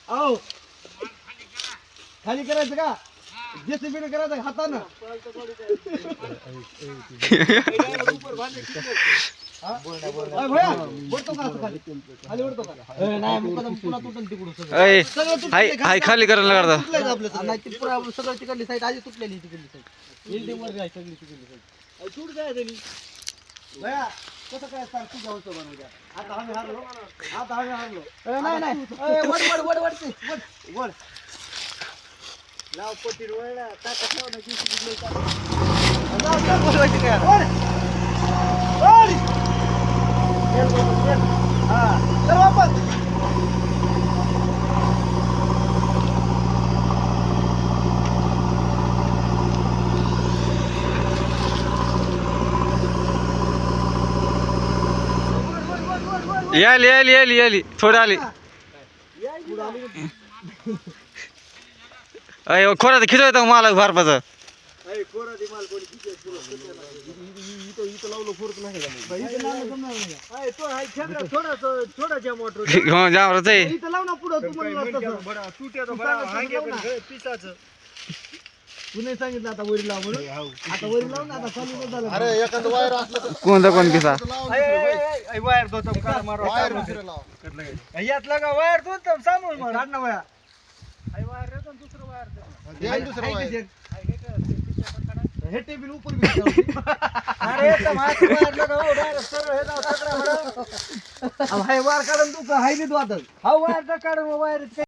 आओ खाली करायचं का जेसीबी करायचं हातानं खाली करायला लागला सगळं तिकडली साईड आधी तुटलेली तिकडली साईड बिल्डिंग वर जाय सगळी तिकडली साईड तूट जाय त्यांनी भया कसं काय सर तुझ्या होतं बनवूया आता आम्ही हारलो नाही नाही वड वड वड वड वड वड लाव पट्टी वळला टाका ठेव ना जेसीबी लाव लाव बोलवायची काय वड वड हा चल वापस याली थोडी आली अय खोरा तर खिचवायचं मला भारपाचं जामराच आहे तुने सांगितलं आता वरी लाव म्हणून आता वरी लाव ना आता चालू झालं अरे एखादं वायर असलं कोणता कोण किसा वायर दोन वायर यातला का वायर दोन सामोर मार काढ ना वया वायर रे दुसरं वायर दे दुसरं वायर हे टेबल ऊपर भी अरे एकदम हात वायर लगा हो डायरेक्ट सरळ हे जाऊ सगळा बडा अब हाय वायर काढून तू हाय बी तू आता हा वायर काढून वायर